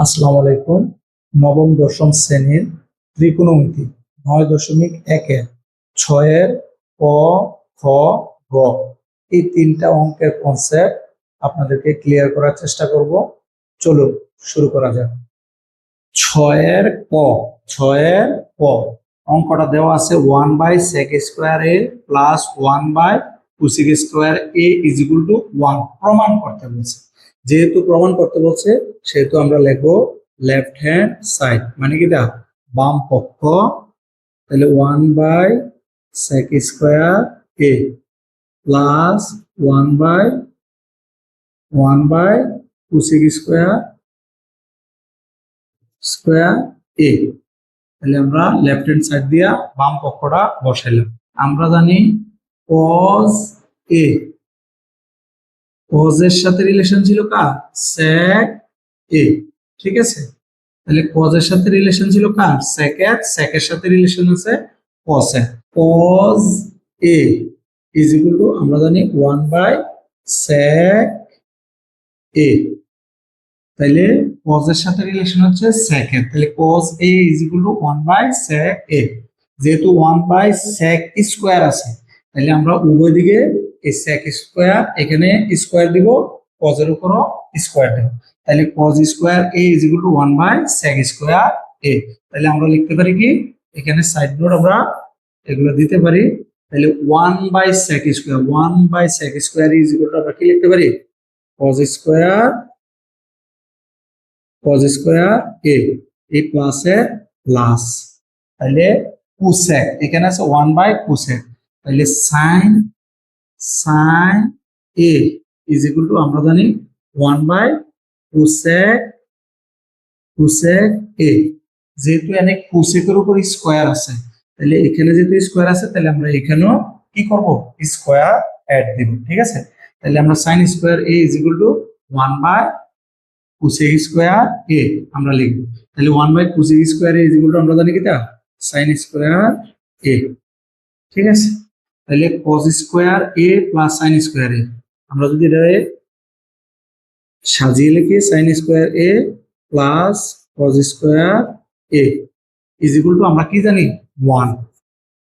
আসসালামু আলাইকুম। নবম দশম শ্রেণীর ত্রিকোণমিতি 9.1-এর 6-এর ক, খ, গ এই তিনটা অঙ্কের কনসেপ্ট আপনাদেরকে ক্লিয়ার করার চেষ্টা করব। চলুন শুরু করা যাক। 6-এর ক, 6-এর ক অঙ্কটা দেওয়া আছে 1/sec² plus 1/cosec² is equal to 1 প্রমাণ করতে বলছে। যেহেতু প্রমাণ করতে বলছে সেহেতু আমরা লিখবো লেফট হ্যান্ড সাইড, মানে কি দা বাম পক্ষ। তাহলে 1/sec² প্লাস 1/cosec² তাহলে আমরা লেফট হ্যান্ড সাইড দিয়া বাম পক্ষটা বসাইলাম। আমরা জানি cos a, cos এর সাথে রিলেশন ছিল কার? sec a, ঠিক আছে। তাহলে cos এর সাথে রিলেশন ছিল কার? sec এর, sec এর সাথে রিলেশন আছে cos এর। cos a is equal to আমরা জানি 1/sec a, তাহলে cos এর সাথে রিলেশন হচ্ছে sec এর, তাহলে cos a is equal two 1/sec a। যেহেতু 1/sec² আছে তাহলে আমরা উভয় দিকে এই sec² এখানে স্কয়ার দিব, cos এর উপরও স্কয়ার দেব, তাহলে cos² a is equal two 1/sec² a। তাহলে আমরা লিখতে পারি কি, এখানে সাইড নোট আমরা এগুলো দিতে পারি। তাহলে 1/sec² 1/sec² is equal to আমরা কি লিখতে পারি? cos² a, এই প্লাসে প্লাস, তাহলে cosec এখানে আছে 1/cosec, তাহলে sin a is equal to আমরা জানি 1/cosec a। যেহেতু এখানে cosec এর উপর স্কয়ার আছে তাহলে এখানে যেহেতু স্কয়ার আছে তাহলে আমরা এখানেও কি করব? স্কয়ার অ্যাড দিব, ঠিক আছে। তাহলে আমরা sin² a is equal two 1/cosec² a আমরা লিখব। তাহলে 1/cosec² a is equal to আমরা জানি কিটা sin² a, ঠিক আছে। তাহলে cos² a plus sin² a, আমরা যদি এটা সাজিয়ে লিখি sin² a plus cos² a is equal to আমরা কি জানি 1।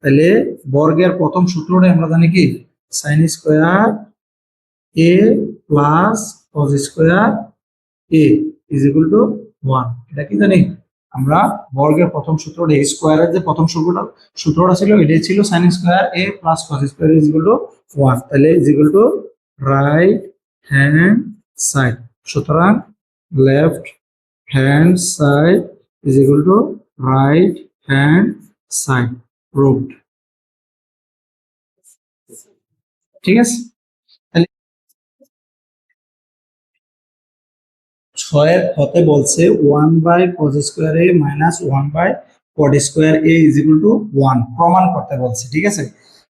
তাহলে বর্গের প্রথম সূত্রটা আমরা জানি কি sin² a plus cos² a is equal to 1। এটা কি জানি আমরা বর্গের প্রথম সূত্রটা, স্কয়ারের যে প্রথম সূত্রটা ছিল এটাই ছিল sin² a plus cos² is equal to 1। তাহলে is equal to right hand side, সুতরাং left hand side is equal to right hand side proved, ঠিক আছে। তাহলে 6-এর হতে বলছে 1/cos² a minus 1/cot² a is equal to 1 প্রমাণ করতে বলছে, ঠিক আছে।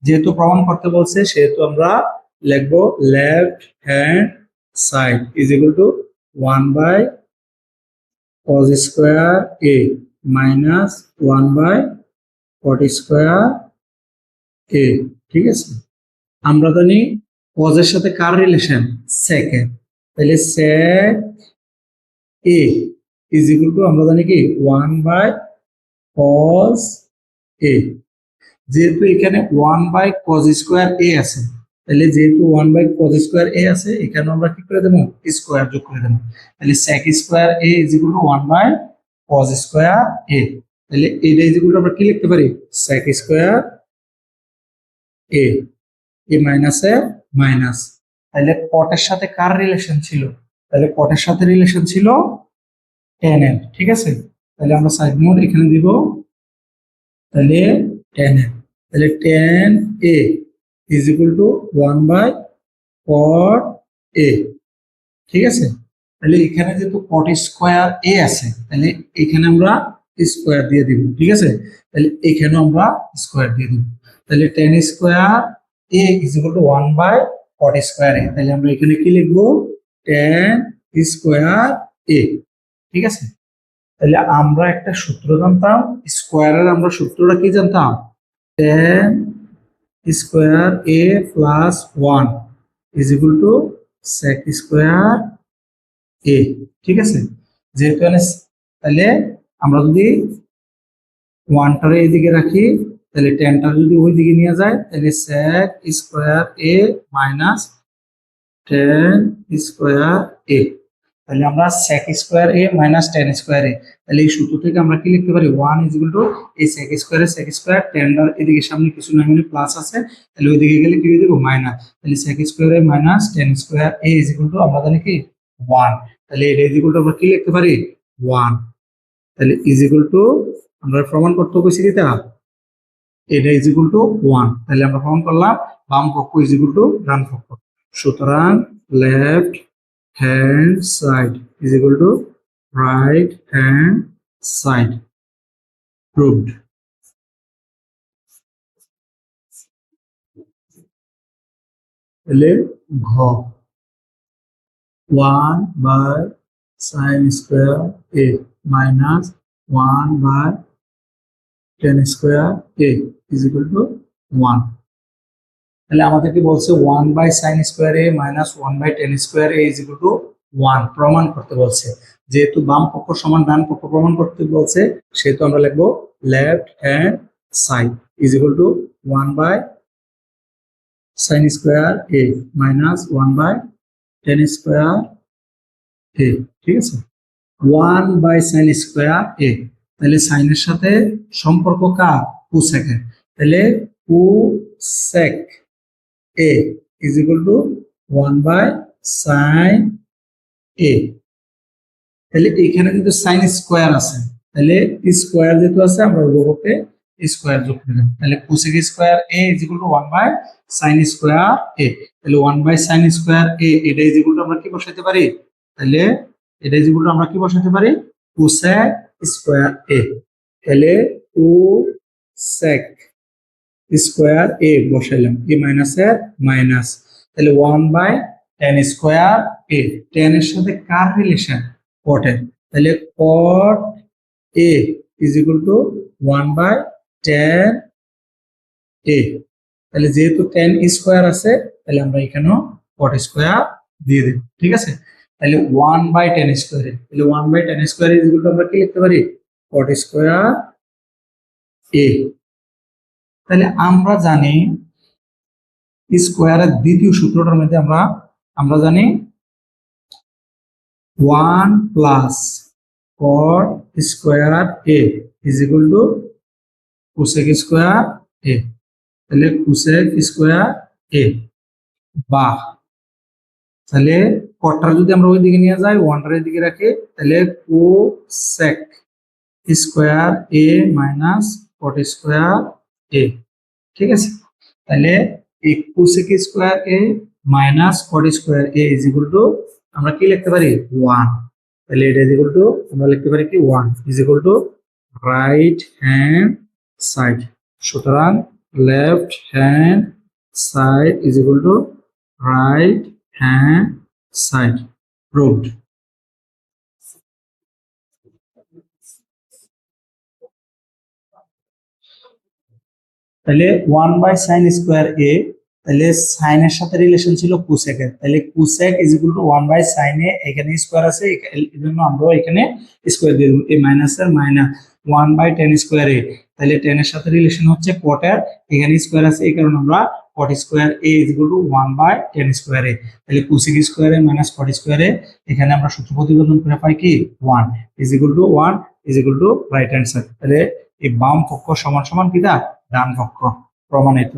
যেহেতু প্রমাণ করতে বলছে সেহেতু আমরা লিখবো left hand side is equal two 1/cos² a minus 1/cot² a, ঠিক আছে। আমরা জানি cos এর সাথে কার রিলেশন? sec এর, তাহলে sec a is equal to আমরা জানি কি 1/cos a। যেহেতু এখানে 1/cos² a আছে তাহলে যেহেতু 1/cos² a আছে এখানে আমরা কি করে দেবো? স্কয়ার যোগ করে দেবো, তাহলে sec² a is equal two 1/cos² a। তাহলে এটা ইজ ইকুয়াল টু আমরা কি লিখতে পারি? sec² a, এ মাইনাসে মাইনাস। তাহলে কটের সাথে কার রিলেশন ছিল? তাহলে কটের সাথে রিলেশন ছিল tan এর, ঠিক আছে। তাহলে আমরা সাইড নোট এখানে দিব, তাহলে tan এর, তাহলে tan a is equal two 1/cot a, ঠিক আছে। তাহলে এখানে যেহেতু cot² a আছে তাহলে এখানে আমরা স্কয়ার দিয়ে দিব, ঠিক আছে। তাহলে এখানেও আমরা স্কয়ার দিয়ে দিব, তাহলে tan² a is equal two 1/cot² a। তাহলে আমরা এখানে কি লিখবো? tan² a, ঠিক আছে। তাহলে আমরা একটা সূত্র জানতাম স্কয়ারের, আমরা সূত্রটা কি জানতাম? tan² a plus 1 is equal two sec² a, ঠিক আছে। যেহেতু তাহলে আমরা যদি 1টারে এইদিকে রাখি তাহলে 10টা যদি ওই দিকে নিয়ে যায় তাহলে sec square a minus 10 square a। তাহলে আমরা sec square a minus 10 square a, তাহলে এই সূত্র থেকে আমরা কি লিখতে পারি 1 ইজ ইকুয়াল টু এই sec স্কয়ার 10টার এদিকে সামনে কিছু না মানে প্লাস আছে, তাহলে ওইদিকে গেলে কি হয়ে যাবে মাইনাস, তাহলে sec square a minus 10 square a is equal to আমরা জানি কি 1, তাহলে এটা ইজ ইকুয়াল টু আমরা কি লিখতে পারি 1। তাহলে ইজ ইকুয়াল টু আমরা প্রমাণ করতে কইছি কি তা এটা ইজ ইকুয়াল টু 1, তাহলে আমরা প্রমাণ করলাম বাম পক্ষ ইজ ইকুয়াল টু ডান পক্ষ। সুতরাং left hand side is equal to right hand side proved. তাহলে ঘ 1 by sin square a minus 1 by 10 square a is equal to 1। তাহলে আমাদেরকে বলছে 1 by sin square a minus 1 by 10 square a is equal to 1 প্রমাণ করতে বলছে। যেহেতু বাম পক্ষ সমান ডান পক্ষ প্রমাণ করতে বলছে সেহেতু আমরা লিখবো left hand side is equal to 1 by sin square a minus 1 by 10 square a। ঠিক আছে, 1 বাই sin স্কয়ার a, তাহলে সাইনের সাথে সম্পর্ক কার কোসেকের, তাহলে cosec a is equal to 1 by sin a। তাহলে এখানে কিন্তু sin স্কয়ার আছে, তাহলে স্কয়ার যেহেতু আছে আমরা উভয়পক্ষে স্কয়ার যোগ করলাম, তাহলে cosec square a is equal to 1 by sin square a। তাহলে 1 by sin স্কয়ার a এটা is equal to আমরা কি বসাতে পারি, তাহলে এটা is equal to আমরা কি বসাতে পারি কোসেক স্কয়ার a। তাহলে cosec square a বসাইলাম, a minus এর মাইনাস, তাহলে 1 বাই 10 স্কয়ার a, 10 এর সাথে কার রিলেশন cot এর, তাহলে cot a is equal to 1 by 10 a। তাহলে যেহেতু 10 স্কয়ার আছে তাহলে আমরা এখানেও cot স্কয়ার দিয়ে দেব। ঠিক আছে, তাহলে 1 বাই 10 স্কয়ার, তাহলে 1 by 10 square is equal to আমরা কি লিখতে পারি cot স্কয়ার a। তাহলে আমরা জানি স্কয়ারের দ্বিতীয় সূত্রটার মধ্যে আমরা জানি 1 plus cot square a is equal two cosec square a। তাহলে কোসেক স্কয়ার a বা তাহলে কটটা যদি আমরা ওই দিকে নিয়ে যাই 1টার দিকে রাখি তাহলে cosec square a minus cot square a। ঠিক আছে, তাহলে এই cosec square a minus cot square a is equal to আমরা কি লিখতে পারি 1। তাহলে এটা ইজ ইকুয়াল টু আমরা লিখতে পারি কি 1 is equal to right hand side. সুতরাং left hand side is equal to right hand side proved. তাহলে 1 বাই sin স্কয়ার a, তাহলে sin এর সাথে রিলেশন ছিল কোসেক এর, তাহলে cosec is equal to 1 by sin a, এখানে স্কয়ার আছে এজন্য আমরা এখানে স্কয়ার দিয়ে দেব, এই মাইনাস এর মাইনাস 1 বাই 10 স্কয়ার a, তাহলে 10 এর সাথে রিলেশন হচ্ছে cot এর, এখানে স্কয়ার আছে এই কারণে আমরা cot square a is equal to 1 by 10 square a। তাহলে cosec square a minus cot square a, এখানে আমরা সূত্র প্রতিপাদন করে পাই কি 1 is equal to 1 is equal to right hand side. তাহলে এই বাম পক্ষ সমান সমান কি দা ডান পক্ষ প্রমাণিত।